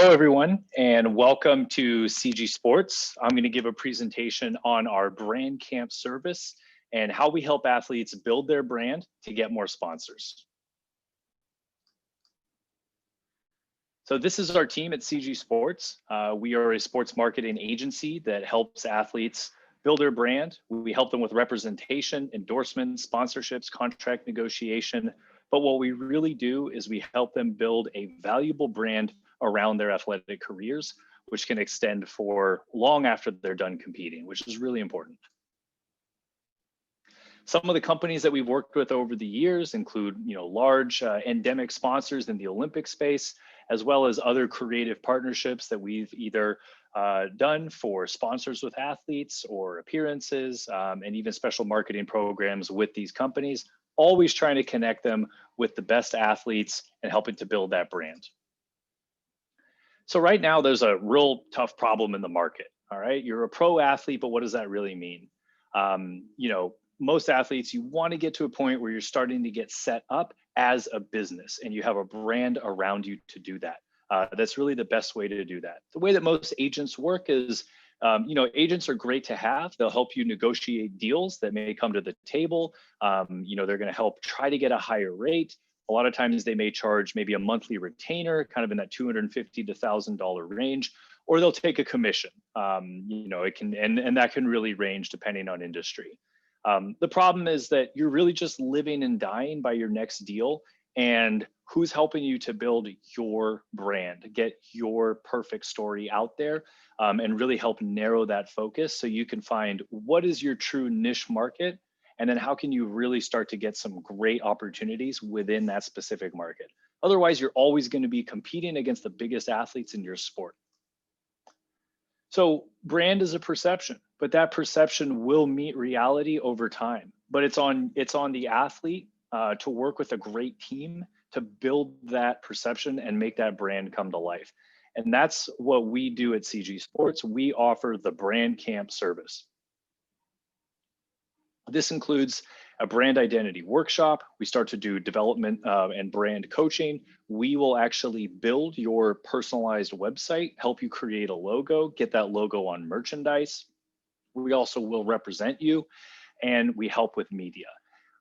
Hello, everyone, and welcome to CG Sports. I'm going to give a presentation on our brand camp service and how we help athletes build their brand to get more sponsors. So this is our team at CG Sports. We are a sports marketing agency that helps athletes build their brand. We help them with representation, endorsements, sponsorships, contract negotiation. But what we really do is we help them build a valuable brand around their athletic careers, which can extend for long after they're done competing, which is really important. Some of the companies that we've worked with over the years include, large endemic sponsors in the Olympic space, as well as other creative partnerships that we've either done for sponsors with athletes or appearances, and even special marketing programs with these companies, always trying to connect them with the best athletes and helping to build that brand. So right now, there's a real tough problem in the market. All right, you're a pro athlete, but what does that really mean? Most athletes, you want to get to a point where you're starting to get set up as a business and you have a brand around you to do that. That's really the best way to do that. The way that most agents work is, agents are great to have. They'll help you negotiate deals that may come to the table. They're going to help try to get a higher rate. A lot of times they may charge maybe a monthly retainer, kind of in that $250 to $1,000 range, or they'll take a commission. It can, and that can really range depending on industry. The problem is that you're really just living and dying by your next deal, and who's helping you to build your brand, get your perfect story out there, and really help narrow that focus so you can find what is your true niche market, and then how can you really start to get some great opportunities within that specific market. Otherwise, you're always going to be competing against the biggest athletes in your sport. So brand is a perception, but that perception will meet reality over time. But it's on the athlete to work with a great team to build that perception and make that brand come to life. And that's what we do at CG Sports. We offer the brand camp service. This includes a brand identity workshop. We start to do development and brand coaching. We will actually build your personalized website, help you create a logo, get that logo on merchandise. We also will represent you, and we help with media.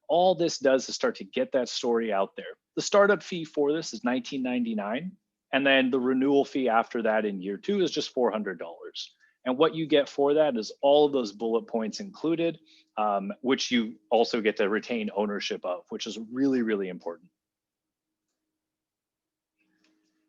All this does is start to get that story out there. The startup fee for this is $19.99, and then the renewal fee after that in year 2 is just $400. And what you get for that is all of those bullet points included, which you also get to retain ownership of, which is really, really important.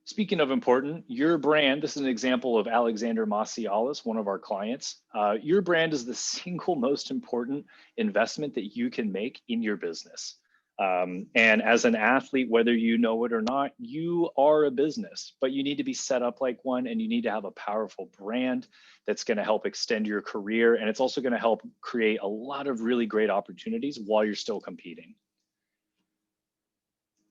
Speaking of important, your brand, this is an example of Alexander Macialis, one of our clients. Your brand is the single most important investment that you can make in your business. And as an athlete, whether you know it or not, you are a business, but you need to be set up like one, and you need to have a powerful brand that's going to help extend your career. And it's also going to help create a lot of really great opportunities while you're still competing.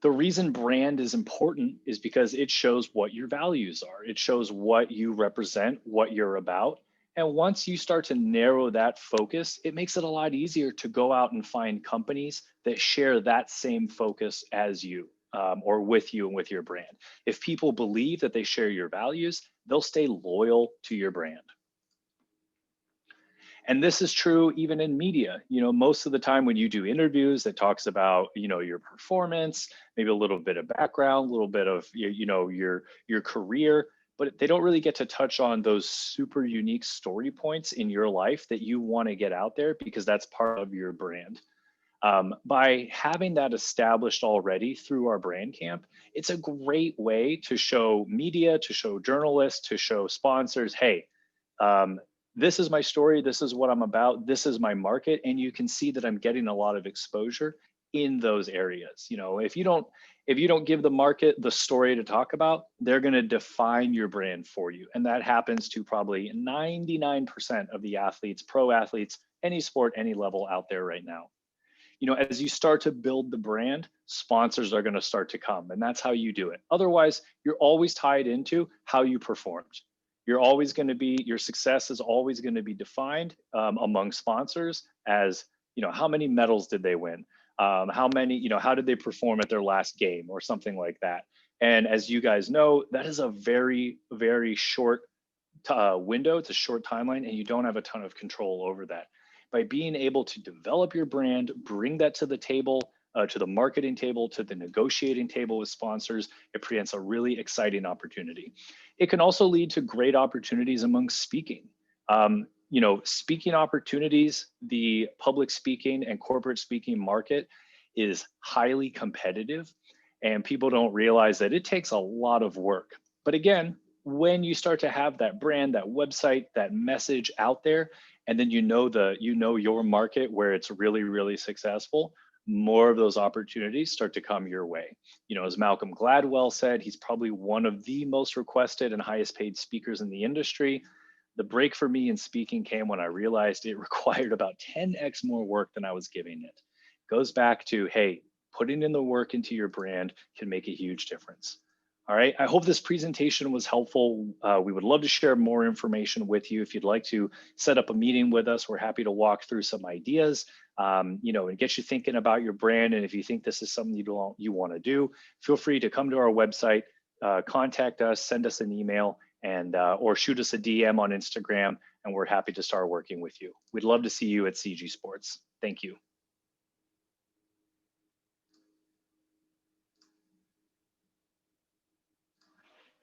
The reason brand is important is because it shows what your values are. It shows what you represent, what you're about. And once you start to narrow that focus, it makes it a lot easier to go out and find companies that share that same focus as you, or with you and with your brand. If people believe that they share your values, they'll stay loyal to your brand. And this is true even in media. Most of the time when you do interviews that talks about, your performance, maybe a little bit of background, a little bit of, your career, but they don't really get to touch on those super unique story points in your life that you want to get out there because that's part of your brand. By having that established already through our brand camp, it's a great way to show media, to show journalists, to show sponsors, hey, this is my story, this is what I'm about, this is my market, and you can see that I'm getting a lot of exposure in those areas. If you don't give the market the story to talk about, they're going to define your brand for you. And that happens to probably 99% of the athletes, pro athletes, any sport, any level out there right now. As you start to build the brand, sponsors are going to start to come, and that's how you do it. Otherwise, you're always tied into how you performed. Your success is always going to be defined among sponsors as, how many medals did they win? How many, how did they perform at their last game or something like that. And as you guys know, that is a very, very short window. It's a short timeline, and you don't have a ton of control over that. By being able to develop your brand, bring that to the table, to the marketing table, to the negotiating table with sponsors, it presents a really exciting opportunity. It can also lead to great opportunities among speaking. Speaking opportunities, the public speaking and corporate speaking market is highly competitive, and people don't realize that it takes a lot of work. But again, when you start to have that brand, that website, that message out there, and then you know your market where it's really, really successful, more of those opportunities start to come your way. As Malcolm Gladwell said, he's probably one of the most requested and highest paid speakers in the industry. The break for me in speaking came when I realized it required about 10x more work than I was giving it. Goes back to, hey, putting in the work into your brand can make a huge difference. All right, I hope this presentation was helpful. We would love to share more information with you. If you'd like to set up a meeting with us, we're happy to walk through some ideas, and get you thinking about your brand. And if you think this is something you want to do, feel free to come to our website, contact us, send us an email, and or shoot us a DM on Instagram, and we're happy to start working with you. We'd love to see you at CG Sports. Thank you.